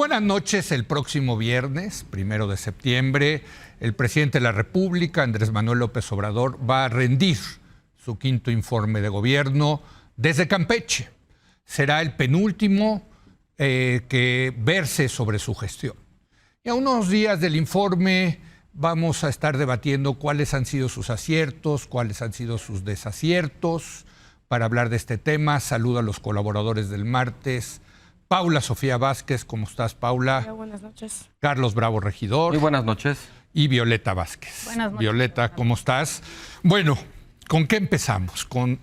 buenas noches. El próximo viernes, 1 de septiembre, el presidente de la República, Andrés Manuel López Obrador, va a rendir su quinto informe de gobierno desde Campeche. Será el penúltimo que verse sobre su gestión. Y a unos días del informe vamos a estar debatiendo cuáles han sido sus aciertos, cuáles han sido sus desaciertos. Para hablar de este tema, saludo a los colaboradores del martes. Paula Sofía Vázquez, ¿cómo estás, Paula? Hola, buenas noches. Carlos Bravo Regidor. Muy buenas noches. Y Violeta Vázquez. Buenas noches. Violeta, ¿cómo estás? Bueno, ¿con qué empezamos? ¿Con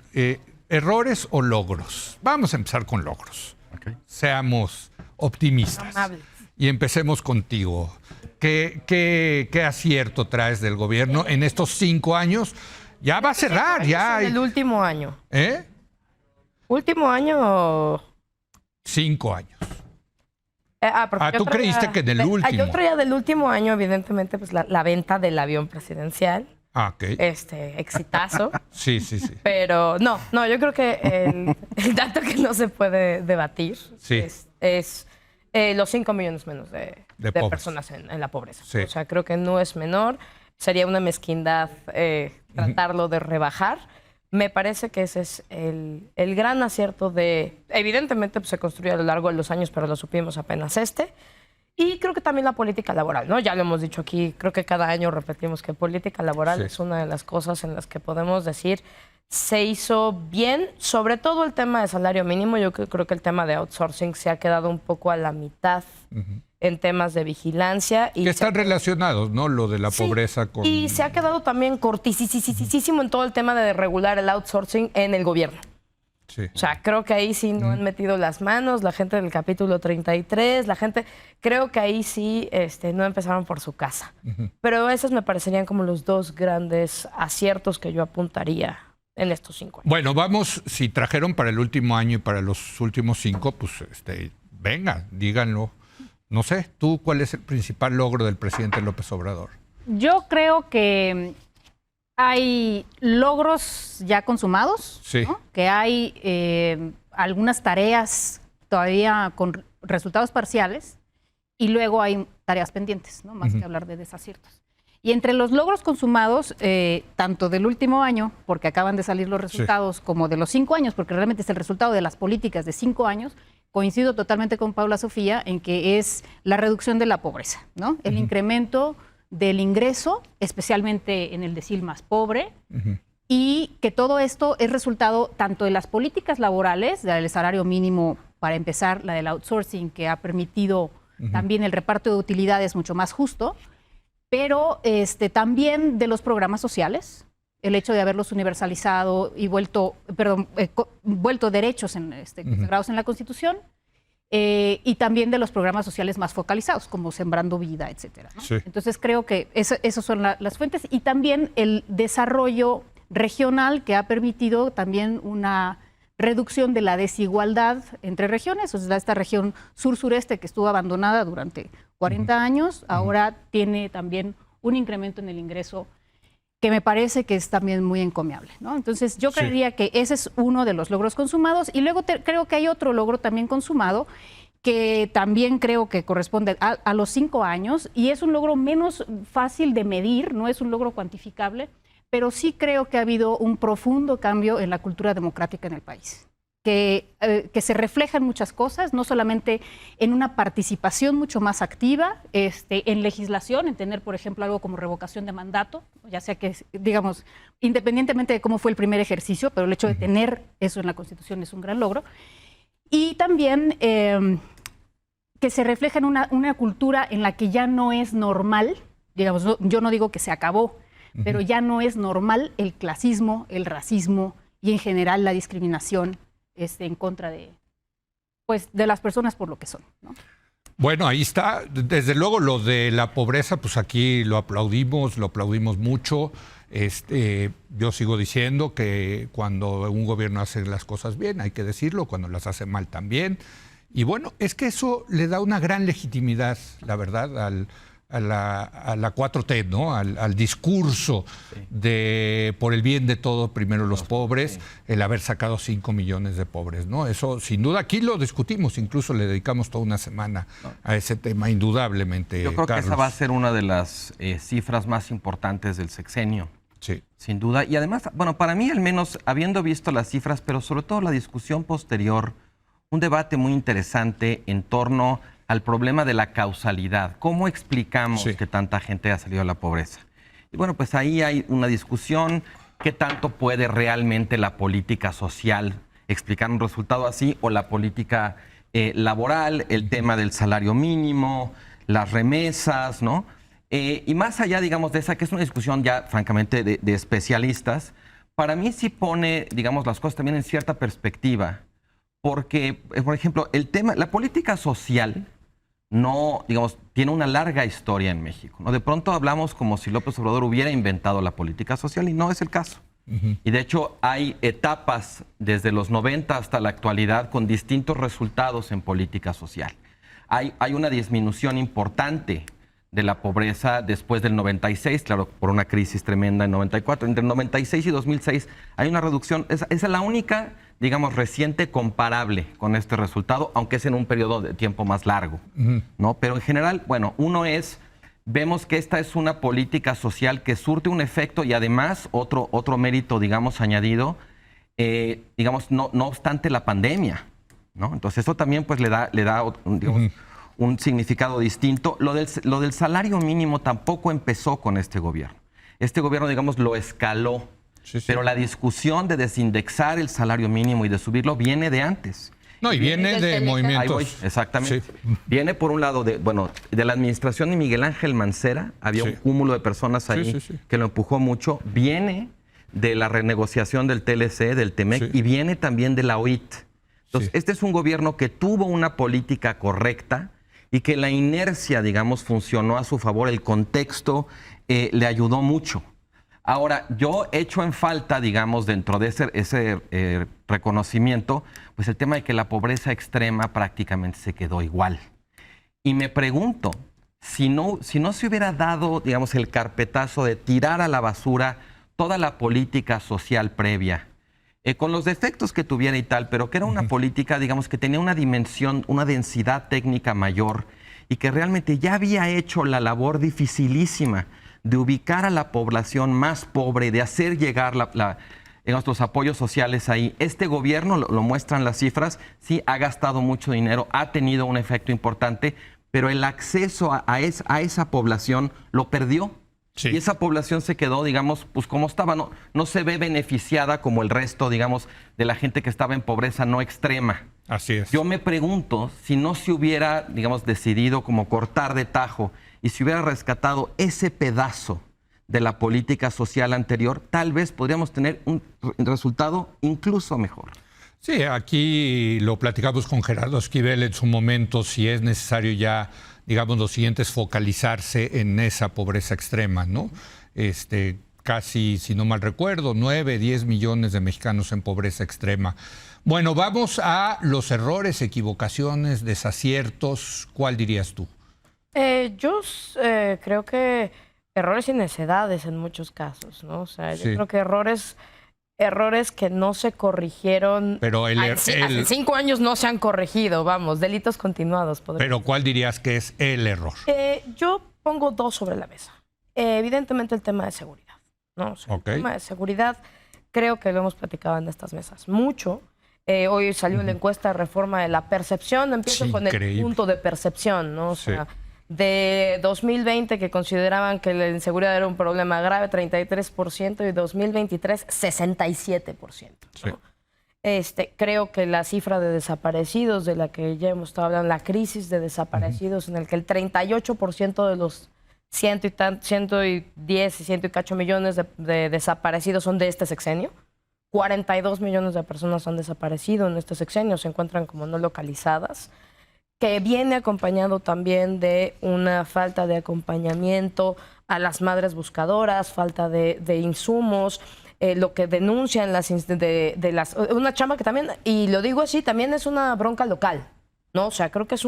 errores o logros? Vamos a empezar con logros. Okay. Seamos optimistas. Amables. Y empecemos contigo. ¿Qué acierto traes del gobierno en estos 5 años? Ya va a cerrar, ya. En el último año. ¿Eh? ¿Último año? 5 años. Porque tú creíste que en el último. Yo traía del último año, evidentemente, pues la venta del avión presidencial. Ah, ok. Exitazo. Sí. Pero no, yo creo que el dato que no se puede debatir Sí. es los 5 millones menos de personas en la pobreza. Sí. O sea, creo que no es menor. Sería una mezquindad tratarlo de rebajar. Me parece que ese es el gran acierto de... Evidentemente pues, se construyó a lo largo de los años, pero lo supimos apenas Y creo que también la política laboral, ¿no? Ya lo hemos dicho aquí, creo que cada año repetimos que política laboral es una de las cosas en las que podemos decir se hizo bien, sobre todo el tema de salario mínimo. Yo creo que el tema de outsourcing se ha quedado un poco a la mitad en temas de vigilancia. Que están relacionados, ¿no? Lo de la pobreza con... Y se ha quedado también cortísimo en todo el tema de regular el outsourcing en el gobierno. Sí. O sea, creo que ahí sí no han metido las manos, la gente del capítulo 33, creo que ahí sí no empezaron por su casa. Pero esos me parecerían como los 2 grandes aciertos que yo apuntaría en estos 5 años. Bueno, vamos, si trajeron para el último año y para los últimos 5, pues venga, díganlo. No sé, ¿tú cuál es el principal logro del presidente López Obrador? Yo creo que hay logros ya consumados, Sí. ¿no? Que hay algunas tareas todavía con resultados parciales y luego hay tareas pendientes, ¿no? Más que hablar de desaciertos. Y entre los logros consumados, tanto del último año, porque acaban de salir los resultados, como de los 5 años, porque realmente es el resultado de las políticas de 5 años, coincido totalmente con Paula Sofía en que es la reducción de la pobreza, ¿no? El incremento del ingreso, especialmente en el decil más pobre, y que todo esto es resultado tanto de las políticas laborales, del salario mínimo para empezar, la del outsourcing, que ha permitido también el reparto de utilidades mucho más justo, pero también de los programas sociales, el hecho de haberlos universalizado y vuelto derechos consagrados en la Constitución, y también de los programas sociales más focalizados, como Sembrando Vida, etcétera, ¿no? Sí. Entonces creo que esas son las fuentes, y también el desarrollo regional que ha permitido también una reducción de la desigualdad entre regiones. O sea, esta región sur-sureste que estuvo abandonada durante 40 años, ahora tiene también un incremento en el ingreso que me parece que es también muy encomiable, ¿no? Entonces yo creería que ese es uno de los logros consumados, y luego creo que hay otro logro también consumado que también creo que corresponde a los 5 años, y es un logro menos fácil de medir, no es un logro cuantificable, pero sí creo que ha habido un profundo cambio en la cultura democrática en el país, que se refleja en muchas cosas, no solamente en una participación mucho más activa en legislación, en tener, por ejemplo, algo como revocación de mandato, ya sea que, digamos, independientemente de cómo fue el primer ejercicio, pero el hecho de tener eso en la Constitución es un gran logro, y también que se refleja en una cultura en la que ya no es normal, digamos, yo no digo que se acabó, pero ya no es normal el clasismo, el racismo y en general la discriminación en contra de las personas por lo que son, ¿no? Bueno, ahí está. Desde luego lo de la pobreza, pues aquí lo aplaudimos mucho. Yo sigo diciendo que cuando un gobierno hace las cosas bien, hay que decirlo, cuando las hace mal también. Y bueno, es que eso le da una gran legitimidad, la verdad, a la 4T, ¿no? Al discurso de por el bien de todos, primero los pobres, el haber sacado 5 millones de pobres, ¿no? Eso, sin duda, aquí lo discutimos, incluso le dedicamos toda una semana a ese tema, indudablemente. Yo creo Carlos. que esa va a ser una de las cifras más importantes del sexenio. Sí. Sin duda. Y además, bueno, para mí al menos, habiendo visto las cifras, pero sobre todo la discusión posterior, un debate muy interesante en torno al problema de la causalidad. ¿Cómo explicamos que tanta gente ha salido de la pobreza? Y bueno, pues ahí hay una discusión. ¿Qué tanto puede realmente la política social explicar un resultado así? O la política laboral, el tema del salario mínimo, las remesas, ¿no? Y más allá, digamos, de esa, que es una discusión ya francamente de especialistas, para mí sí pone, digamos, las cosas también en cierta perspectiva. Porque, por ejemplo, el tema, la política social no, digamos, tiene una larga historia en México, ¿no? De pronto hablamos como si López Obrador hubiera inventado la política social y no es el caso. Y de hecho hay etapas desde los 90 hasta la actualidad con distintos resultados en política social. Hay una disminución importante de la pobreza después del 96, claro, por una crisis tremenda en 94. Entre el 96 y 2006 hay una reducción. Esa es la única, digamos, reciente comparable con este resultado, aunque es en un periodo de tiempo más largo, ¿no? Pero en general, bueno, vemos que esta es una política social que surte un efecto y además otro mérito, digamos, añadido, digamos, no obstante la pandemia, ¿no? Entonces eso también pues le da digamos, un significado distinto. Lo del salario mínimo tampoco empezó con este gobierno. Este gobierno, digamos, lo escaló. Sí. Pero la discusión de desindexar el salario mínimo y de subirlo viene de antes. No, y viene de movimientos. Ahí voy, exactamente. Sí. Viene por un lado de la administración de Miguel Ángel Mancera, había un cúmulo de personas ahí que lo empujó mucho. Viene de la renegociación del TLC, del TEMEC, y viene también de la OIT. Entonces, este es un gobierno que tuvo una política correcta y que la inercia, digamos, funcionó a su favor. El contexto le ayudó mucho. Ahora, yo echo en falta, digamos, dentro de ese reconocimiento, pues el tema de que la pobreza extrema prácticamente se quedó igual. Y me pregunto, si no se hubiera dado, digamos, el carpetazo de tirar a la basura toda la política social previa, con los defectos que tuviera y tal, pero que era una política, digamos, que tenía una dimensión, una densidad técnica mayor y que realmente ya había hecho la labor dificilísima de ubicar a la población más pobre, de hacer llegar digamos, los apoyos sociales ahí. Este gobierno, lo muestran las cifras, sí ha gastado mucho dinero, ha tenido un efecto importante, pero el acceso a esa población lo perdió. Sí. Y esa población se quedó, digamos, pues como estaba, no se ve beneficiada como el resto, digamos, de la gente que estaba en pobreza no extrema. Así es. Yo me pregunto si no se hubiera, digamos, decidido como cortar de tajo y si hubiera rescatado ese pedazo de la política social anterior, tal vez podríamos tener un resultado incluso mejor. Sí, aquí lo platicamos con Gerardo Esquivel en su momento, si es necesario ya, digamos, lo siguiente es focalizarse en esa pobreza extrema, ¿no? Casi, si no mal recuerdo, 9, 10 millones de mexicanos en pobreza extrema. Bueno, vamos a los errores, equivocaciones, desaciertos. ¿Cuál dirías tú? Yo creo que errores y necedades en muchos casos, ¿no? O sea, yo creo que errores que no se corrigieron. Pero hace 5 años no se han corregido, vamos, delitos continuados. Pero ¿cuál dirías que es el error? Yo pongo 2 sobre la mesa. Evidentemente el tema de seguridad, ¿no? O sea, el tema de seguridad creo que lo hemos platicado en estas mesas mucho. Hoy salió la encuesta de reforma de la percepción. Empiezo con el punto de percepción, ¿no? O sea, de 2020, que consideraban que la inseguridad era un problema grave, 33%, y 2023, 67%, ¿no? Creo que la cifra de desaparecidos, de la que ya hemos estado hablando, la crisis de desaparecidos, en el que el 38% de los 110 y 100 y cacho millones de desaparecidos son de este sexenio. 42 millones de personas han desaparecido en este sexenio, se encuentran como no localizadas, que viene acompañado también de una falta de acompañamiento a las madres buscadoras, falta de insumos, lo que denuncian una chamba que también, y lo digo así, también es una bronca local, ¿no? O sea, creo que es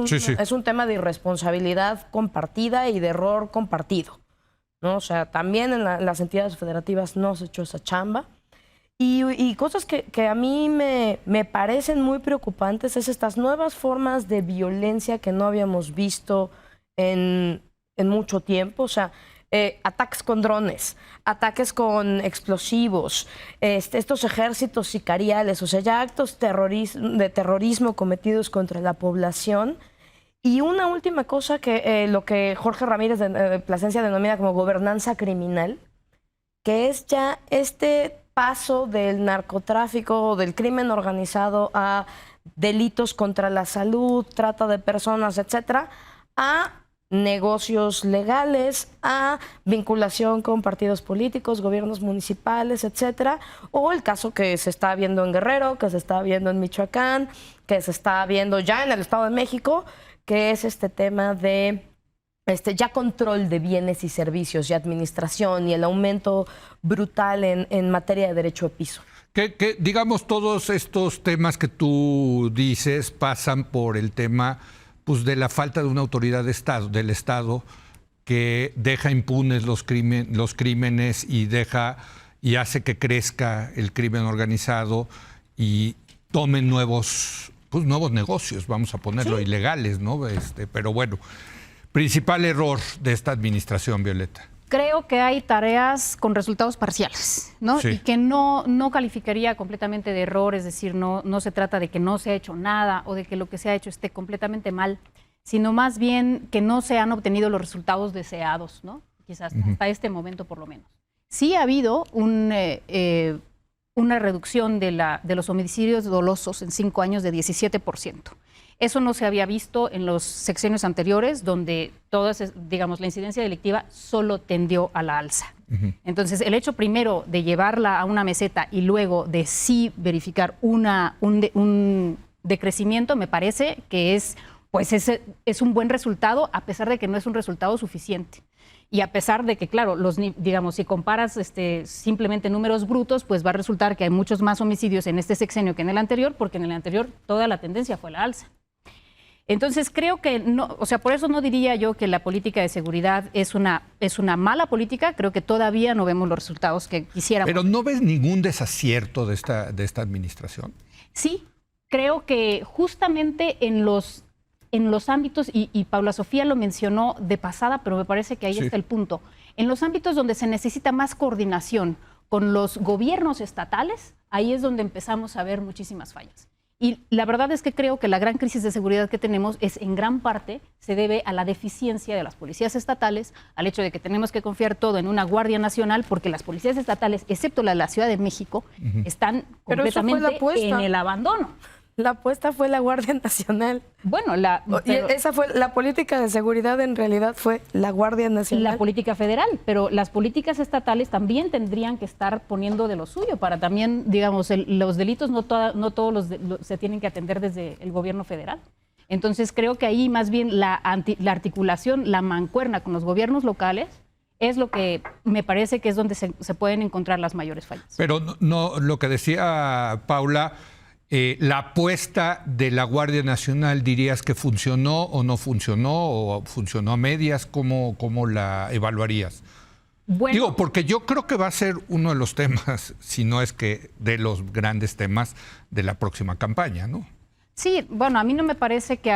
un tema de irresponsabilidad compartida y de error compartido, ¿no? O sea, también en las entidades federativas no se echó esa chamba. Y cosas que a mí me parecen muy preocupantes es estas nuevas formas de violencia que no habíamos visto en mucho tiempo. O sea, ataques con drones, ataques con explosivos, estos ejércitos sicariales, o sea, ya actos de terrorismo cometidos contra la población. Y una última cosa que lo que Jorge Ramírez de Plasencia denomina como gobernanza criminal, que es ya este paso del narcotráfico o del crimen organizado a delitos contra la salud, trata de personas, etcétera, a negocios legales, a vinculación con partidos políticos, gobiernos municipales, etcétera, o el caso que se está viendo en Guerrero, que se está viendo en Michoacán, que se está viendo ya en el Estado de México, que es este tema de ya control de bienes y servicios y administración y el aumento brutal en materia de derecho de piso. Que digamos, todos estos temas que tú dices pasan por el tema pues, de la falta de una autoridad del Estado que deja impunes los crímenes y hace que crezca el crimen organizado y tomen nuevos negocios, vamos a ponerlo, ¿sí? Ilegales, ¿no? Pero bueno, principal error de esta administración, Violeta. Creo que hay tareas con resultados parciales, ¿no? Sí. Y que no calificaría completamente de error, es decir, no se trata de que no se ha hecho nada o de que lo que se ha hecho esté completamente mal, sino más bien que no se han obtenido los resultados deseados, ¿no? Quizás hasta este momento por lo menos. Sí ha habido una reducción de los homicidios dolosos en 5 años de 17%. Eso no se había visto en los sexenios anteriores, donde la incidencia delictiva solo tendió a la alza. Entonces, el hecho primero de llevarla a una meseta y luego de sí verificar un decrecimiento, me parece que es un buen resultado, a pesar de que no es un resultado suficiente. Y a pesar de que, claro, si comparas simplemente números brutos, pues va a resultar que hay muchos más homicidios en este sexenio que en el anterior, porque en el anterior toda la tendencia fue la alza. Entonces creo que no, o sea, por eso no diría yo que la política de seguridad es una mala política. Creo que todavía no vemos los resultados que quisiéramos. Pero ¿no ves ningún desacierto de esta administración? Sí, creo que justamente en los ámbitos, y Paula Sofía lo mencionó de pasada, pero me parece que ahí está el punto. En los ámbitos donde se necesita más coordinación con los gobiernos estatales, ahí es donde empezamos a ver muchísimas fallas. Y la verdad es que creo que la gran crisis de seguridad que tenemos en gran parte se debe a la deficiencia de las policías estatales, al hecho de que tenemos que confiar todo en una Guardia Nacional, porque las policías estatales, excepto la de la Ciudad de México, están completamente en el abandono. La apuesta fue la Guardia Nacional. Bueno, esa fue la política de seguridad, en realidad fue la Guardia Nacional. La política federal, pero las políticas estatales también tendrían que estar poniendo de lo suyo para también, digamos, los delitos no todos se tienen que atender desde el gobierno federal. Entonces creo que ahí más bien la articulación, la mancuerna con los gobiernos locales es lo que me parece que es donde se pueden encontrar las mayores fallas. Pero no lo que decía Paula, la apuesta de la Guardia Nacional, ¿dirías que funcionó o no funcionó o funcionó a medias? ¿Cómo la evaluarías? Bueno, digo, porque yo creo que va a ser uno de los temas, si no es que de los grandes temas de la próxima campaña, ¿no? Sí, bueno, a mí no me parece que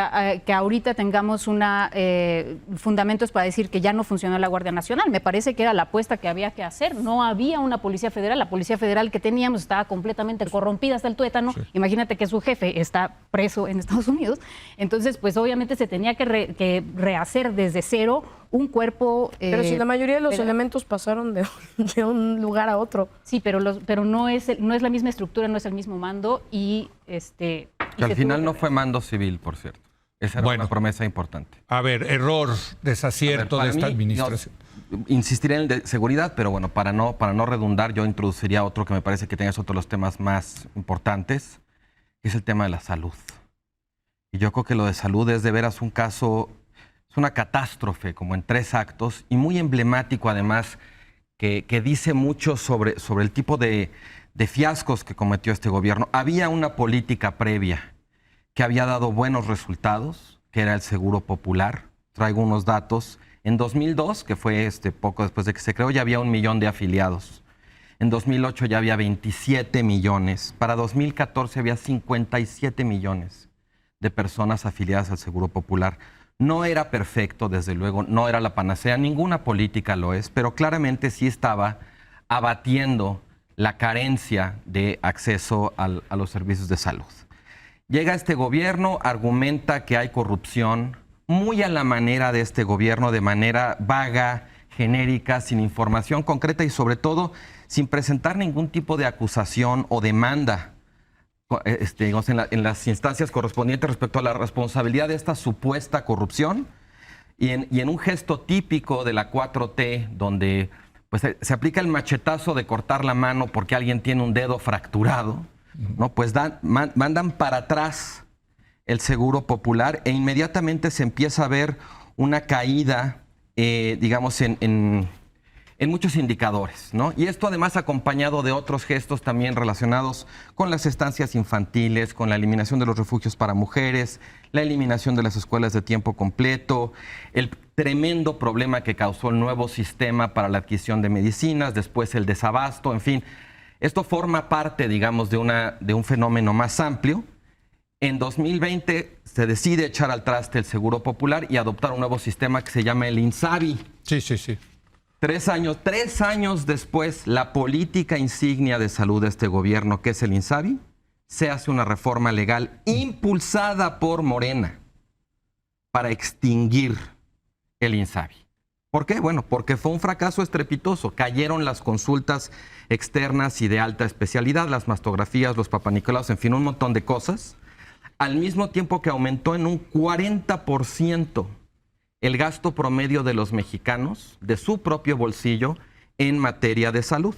ahorita tengamos fundamentos para decir que ya no funcionó la Guardia Nacional. Me parece que era la apuesta que había que hacer. No había una Policía Federal. La Policía Federal que teníamos estaba completamente corrompida hasta el tuétano. Sí. Imagínate que su jefe está preso en Estados Unidos. Entonces, pues obviamente se tenía que rehacer desde cero un cuerpo... Pero si la mayoría de los elementos pasaron de un lugar a otro. Sí, pero no es la misma estructura, no es el mismo mando y... Que al final no fue mando civil, por cierto. Esa era una promesa importante. A ver, error, desacierto de esta administración. Insistiré en el de seguridad, pero bueno, para no redundar, yo introduciría otro que me parece que es otro de los temas más importantes, que es el tema de la salud. Y yo creo que lo de salud es de veras un caso, es una catástrofe, como en 3 actos, y muy emblemático además, que dice mucho sobre el tipo de fiascos que cometió este gobierno. Había una política previa que había dado buenos resultados, que era el Seguro Popular. Traigo unos datos. En 2002, que fue poco después de que se creó, ya había 1 millón de afiliados. En 2008 ya había 27 millones. Para 2014 había 57 millones de personas afiliadas al Seguro Popular. No era perfecto, desde luego, no era la panacea, ninguna política lo es, pero claramente sí estaba abatiendo la carencia de acceso a los servicios de salud. Llega este gobierno, argumenta que hay corrupción, muy a la manera de este gobierno, de manera vaga, genérica, sin información concreta y sobre todo sin presentar ningún tipo de acusación o demanda en las instancias correspondientes respecto a la responsabilidad de esta supuesta corrupción y en un gesto típico de la 4T, donde pues, se aplica el machetazo de cortar la mano porque alguien tiene un dedo fracturado, ¿no? Pues mandan para atrás el Seguro Popular e inmediatamente se empieza a ver una caída, digamos, en muchos indicadores, ¿no? Y esto además acompañado de otros gestos también relacionados con las estancias infantiles, con la eliminación de los refugios para mujeres, la eliminación de las escuelas de tiempo completo, el tremendo problema que causó el nuevo sistema para la adquisición de medicinas, después el desabasto, en fin. Esto forma parte, digamos, de un fenómeno más amplio. En 2020 se decide echar al traste el Seguro Popular y adoptar un nuevo sistema que se llama el INSABI. Sí. 3 años después, la política insignia de salud de este gobierno, que es el INSABI, se hace una reforma legal impulsada por Morena para extinguir el INSABI. ¿Por qué? Bueno, porque fue un fracaso estrepitoso. Cayeron las consultas externas y de alta especialidad, las mastografías, los papanicolaos, en fin, un montón de cosas. Al mismo tiempo que aumentó en un 40% el gasto promedio de los mexicanos, de su propio bolsillo, en materia de salud.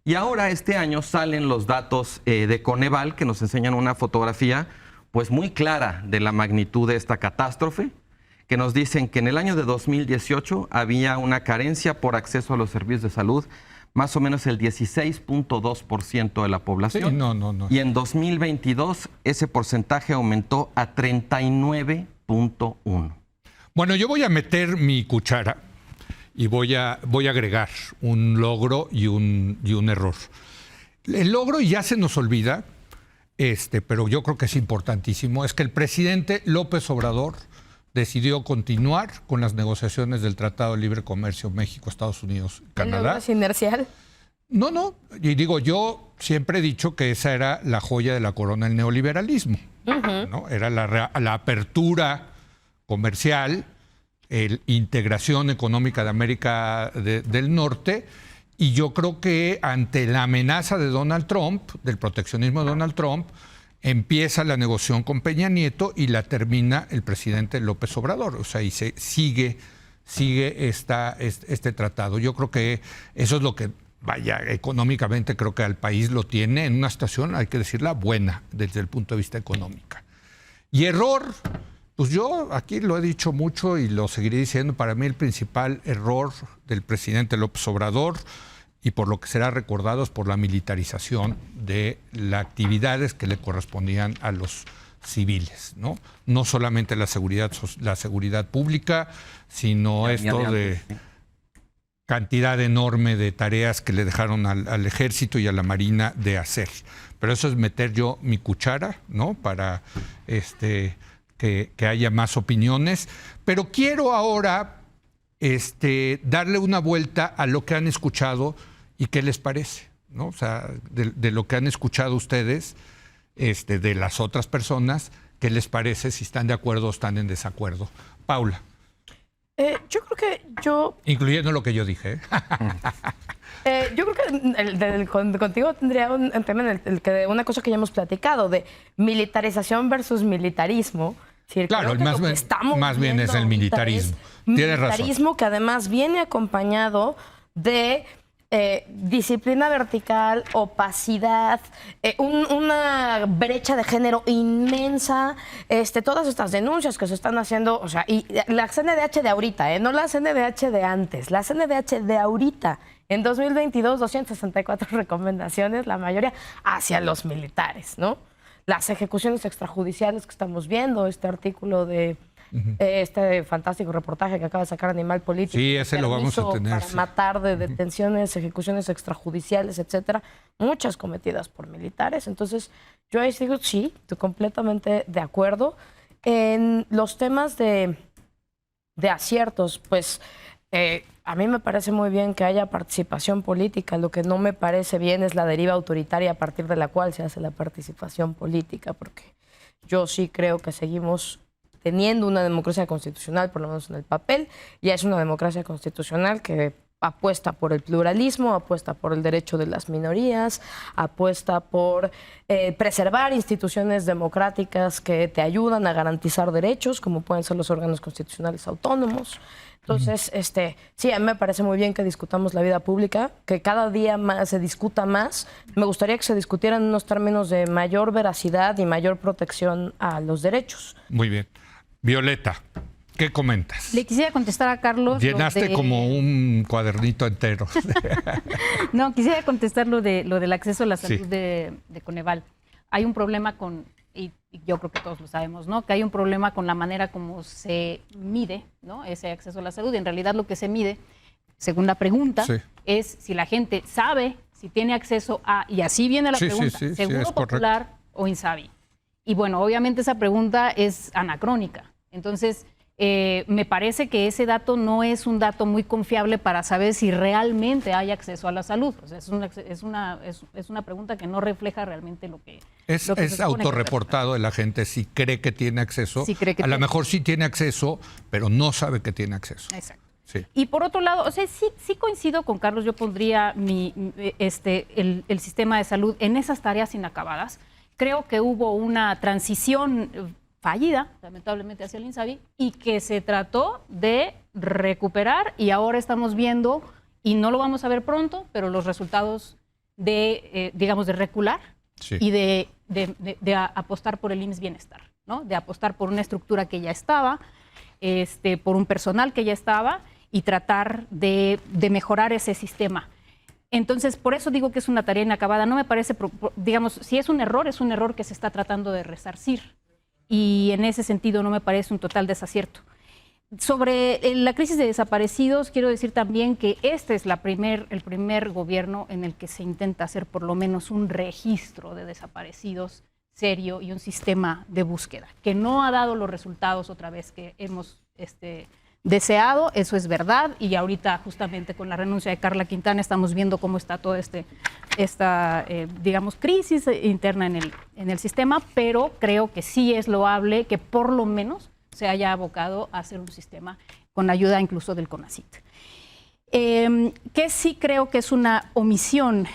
Y ahora este año salen los datos de Coneval que nos enseñan una fotografía pues muy clara de la magnitud de esta catástrofe, que nos dicen que en el año de 2018 había una carencia por acceso a los servicios de salud, más o menos el 16.2% de la población. Sí, no. Y en 2022 ese porcentaje aumentó a 39.1%. Bueno, yo voy a meter mi cuchara y voy a agregar un logro y un error. El logro, y ya se nos olvida, pero yo creo que es importantísimo, es que el presidente López Obrador decidió continuar con las negociaciones del Tratado de Libre Comercio México, Estados Unidos, Canadá. ¿Es inercial? No. Y digo, yo siempre he dicho que esa era la joya de la corona del neoliberalismo, ¿no? Era la apertura comercial, integración económica de América del Norte, y yo creo que ante la amenaza de Donald Trump, del proteccionismo de Donald Trump, empieza la negociación con Peña Nieto y la termina el presidente López Obrador. O sea, y se sigue este tratado. Yo creo que eso es lo que, económicamente creo que al país lo tiene en una situación, hay que decirla, buena desde el punto de vista económico. Y error, pues yo aquí lo he dicho mucho y lo seguiré diciendo, para mí el principal error del presidente López Obrador, y por lo que será recordado, es por la militarización de las actividades que le correspondían a los civiles, ¿no? No solamente la seguridad pública, sino esto de cantidad enorme de tareas que le dejaron al Ejército y a la Marina de hacer. Pero eso es meter yo mi cuchara, ¿no? Para que haya más opiniones. Pero quiero ahora darle una vuelta a lo que han escuchado y qué les parece, ¿no? O sea, de lo que han escuchado ustedes, de las otras personas, qué les parece, si están de acuerdo o están en desacuerdo. Paula. Yo creo que incluyendo lo que yo dije. Yo creo que contigo tendría un tema una cosa que ya hemos platicado, de militarización versus militarismo. Sí, claro, más bien es el militarismo. Tienes razón. Militarismo que además viene acompañado de disciplina vertical, opacidad, una brecha de género inmensa, todas estas denuncias que se están haciendo, o sea, y la CNDH de ahorita, no la CNDH de antes, la CNDH de ahorita, en 2022, 264 recomendaciones, la mayoría hacia los militares, ¿no? las ejecuciones extrajudiciales que estamos viendo, este artículo de este fantástico reportaje que acaba de sacar Animal Político. Sí, ese lo vamos a tener. Para matar, de detenciones, ejecuciones extrajudiciales, etcétera, muchas cometidas por militares. Entonces, yo ahí digo, sí, estoy completamente de acuerdo. En los temas de aciertos, pues a mí me parece muy bien que haya participación política. Lo que no me parece bien es la deriva autoritaria a partir de la cual se hace la participación política, porque yo sí creo que seguimos teniendo una democracia constitucional, por lo menos en el papel, y es una democracia constitucional que apuesta por el pluralismo, apuesta por el derecho de las minorías, apuesta por preservar instituciones democráticas que te ayudan a garantizar derechos, como pueden ser los órganos constitucionales autónomos. Entonces, sí, a mí me parece muy bien que discutamos la vida pública, que cada día más se discuta más. Me gustaría que se discutiera en unos términos de mayor veracidad y mayor protección a los derechos. Muy bien. Violeta, ¿qué comentas? Le quisiera contestar a Carlos. Llenaste como un cuadernito entero. No, quisiera contestar lo del acceso a la salud de Coneval. Hay un problema y yo creo que todos lo sabemos, ¿no? Que hay un problema con la manera como se mide, ¿no?, ese acceso a la salud. Y en realidad lo que se mide, según la pregunta, es si la gente sabe si tiene acceso a, y así viene la pregunta, Seguro Popular o INSABI. Y bueno, obviamente esa pregunta es anacrónica. Entonces, me parece que ese dato no es un dato muy confiable para saber si realmente hay acceso a la salud. O sea, es una pregunta que no refleja realmente lo que es autorreportado de la gente si cree que tiene acceso. A lo mejor sí tiene acceso, pero no sabe que tiene acceso. Exacto. Sí. Y por otro lado, o sea, sí coincido con Carlos. Yo pondría el sistema de salud en esas tareas inacabadas. Creo que hubo una transición fallida, lamentablemente, hacia el INSABI, y que se trató de recuperar, y ahora estamos viendo, y no lo vamos a ver pronto, pero los resultados de recular y de apostar por el IMSS Bienestar, ¿no? De apostar por una estructura que ya estaba, por un personal que ya estaba, y tratar de mejorar ese sistema. Entonces, por eso digo que es una tarea inacabada. No me parece, digamos, si es un error que se está tratando de resarcir. Y en ese sentido no me parece un total desacierto. Sobre la crisis de desaparecidos, quiero decir también que este es el primer gobierno en el que se intenta hacer por lo menos un registro de desaparecidos serio y un sistema de búsqueda, que no ha dado los resultados otra vez que hemos deseado. Eso es verdad, y ahorita justamente con la renuncia de Carla Quintana estamos viendo cómo está toda esta crisis interna en el sistema, pero creo que sí es loable que por lo menos se haya abocado a hacer un sistema con ayuda incluso del CONACYT. Que sí creo que es una omisión,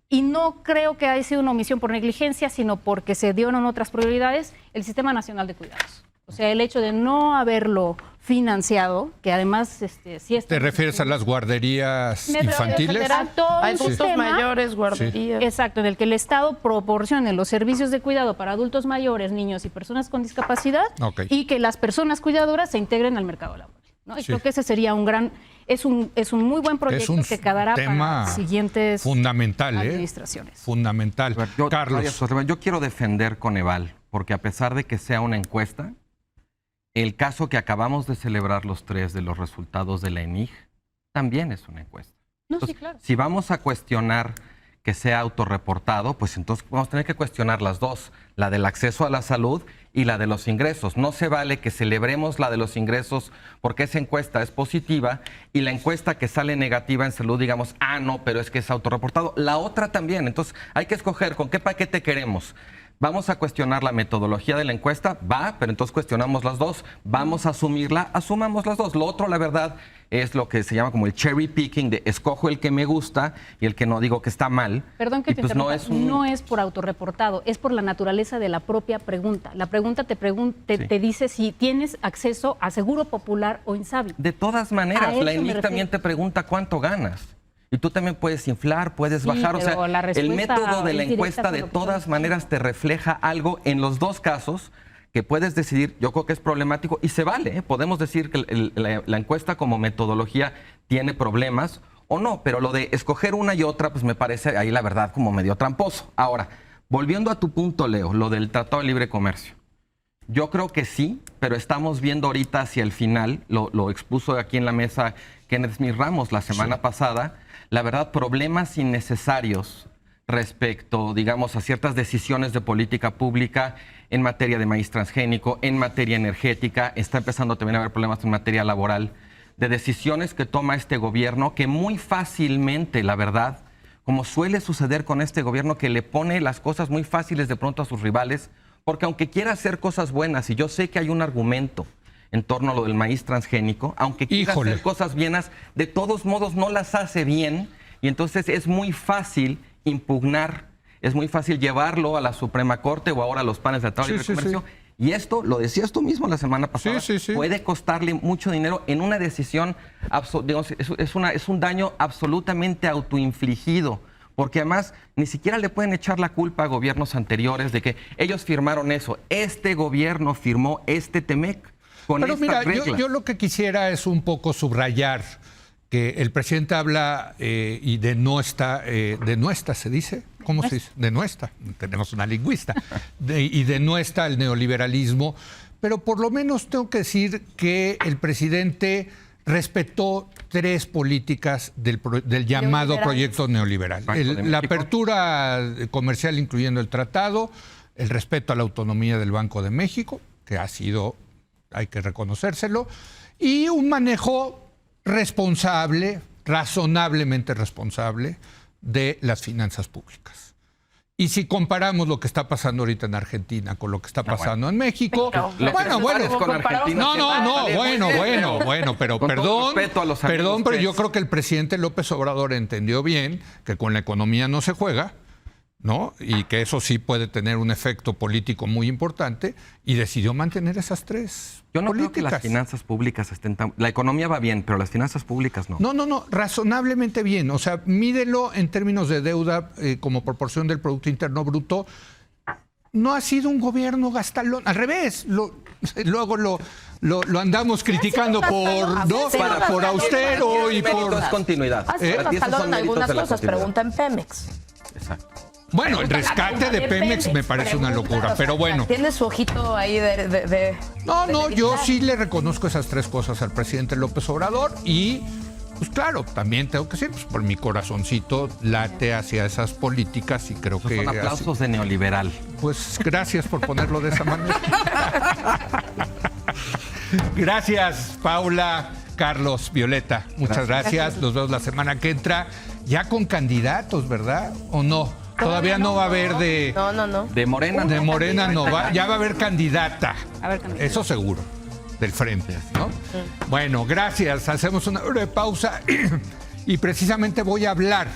y no creo que haya sido una omisión por negligencia, sino porque se dieron otras prioridades, el Sistema Nacional de Cuidados. O sea, el hecho de no haberlo financiado, que además sí está... ¿Te refieres a las guarderías infantiles? Adultos mayores, guarderías. Sí. Exacto, en el que el Estado proporcione los servicios de cuidado para adultos mayores, niños y personas con discapacidad, y que las personas cuidadoras se integren al mercado laboral, ¿no? Y creo que ese sería es un muy buen proyecto que quedará para siguientes administraciones. Fundamental. Carlos. Yo quiero defender Coneval, porque a pesar de que sea una encuesta, el caso que acabamos de celebrar los tres de los resultados de la ENIG también es una encuesta. Entonces, claro. Si vamos a cuestionar que sea autorreportado, pues entonces vamos a tener que cuestionar las dos, la del acceso a la salud y la de los ingresos. No se vale que celebremos la de los ingresos porque esa encuesta es positiva, y la encuesta que sale negativa en salud digamos, no, pero es que es autorreportado. La otra también. Entonces hay que escoger con qué paquete queremos. Vamos a cuestionar la metodología de la encuesta, pero entonces cuestionamos las dos. Vamos a asumirla, asumamos las dos. Lo otro, la verdad, es lo que se llama como el cherry picking, de escojo el que me gusta y el que no digo que está mal. Perdón que te interrumpa, no es por autorreportado, es por la naturaleza de la propia pregunta. La pregunta te dice si tienes acceso a Seguro Popular o INSABI. De todas maneras, la ENIC también te pregunta cuánto ganas. Y tú también puedes inflar, puedes bajar. O sea, el método de la encuesta de todas maneras te refleja algo en los dos casos que puedes decidir. Yo creo que es problemático y se vale, ¿eh? Podemos decir que la encuesta como metodología tiene problemas o no, pero lo de escoger una y otra, pues me parece ahí la verdad como medio tramposo. Ahora, Volviendo a tu punto, Leo, lo del Tratado de Libre Comercio. Yo creo que sí, pero estamos viendo ahorita hacia el final, lo expuso aquí en la mesa Kenneth Smith Ramos la semana pasada, la verdad, problemas innecesarios respecto, digamos, a ciertas decisiones de política pública en materia de maíz transgénico, en materia energética, está empezando también a haber problemas en materia laboral, de decisiones que toma este gobierno que muy fácilmente, la verdad, como suele suceder con este gobierno, que le pone las cosas muy fáciles de pronto a sus rivales, porque aunque quiera hacer cosas buenas, y yo sé que hay un argumento en torno a lo del maíz transgénico, aunque quiera hacer cosas buenas, de todos modos no las hace bien, y entonces es muy fácil impugnar, es muy fácil llevarlo a la Suprema Corte o ahora a los paneles de Tratado de Libre Comercio. Y esto, lo decías tú mismo la semana pasada, puede costarle mucho dinero en una decisión, digamos, es un daño absolutamente autoinfligido, porque además ni siquiera le pueden echar la culpa a gobiernos anteriores de que ellos firmaron eso. Este gobierno firmó este TEMEC con Pero estas mira, reglas. yo lo que quisiera es un poco subrayar que el presidente habla y denuestra, ¿se dice? ¿Cómo se dice? Denuestra. Tenemos una lingüista. Y denuestra el neoliberalismo. Pero por lo menos tengo que decir que el presidente respetó 3 políticas del llamado proyecto neoliberal. La apertura comercial, incluyendo el tratado, el respeto a la autonomía del Banco de México, que ha sido, hay que reconocérselo, y un manejo responsable, razonablemente responsable, de las finanzas públicas. Y si comparamos lo que está pasando ahorita en Argentina con lo que está pasando en México, pero perdón, pero yo creo que el presidente López Obrador entendió bien que con la economía no se juega, ¿no? Y que eso sí puede tener un efecto político muy importante, y decidió mantener esas 3 Yo no políticas. creo que las finanzas públicas estén tan... La economía va bien, pero las finanzas públicas no. No, razonablemente bien. O sea, mídelo en términos de deuda como proporción del Producto Interno Bruto. No ha sido un gobierno gastalón. Al revés, luego lo andamos criticando por austero y por... Es continuidad. Ha sido gastalón en algunas cosas, pregunta en Pemex. Exacto. Bueno, el rescate de Pemex me parece una locura, pero bueno. Tiene su ojito ahí de No, yo sí le reconozco esas 3 cosas al presidente López Obrador y, pues claro, también tengo que decir, pues por mi corazoncito late hacia esas políticas y creo que... Son aplausos de neoliberal. Pues gracias por ponerlo de esa manera. Gracias, Paula, Carlos, Violeta. Muchas gracias. Los vemos la semana que entra ya con candidatos, ¿verdad? ¿O no? Todavía no va a haber de... No. De Morena. De Morena no, ya va a haber candidata. Eso seguro, del frente, ¿no? Bueno, gracias. Hacemos una breve pausa y precisamente voy a hablar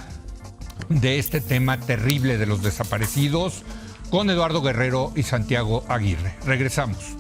de este tema terrible de los desaparecidos con Eduardo Guerrero y Santiago Aguirre. Regresamos.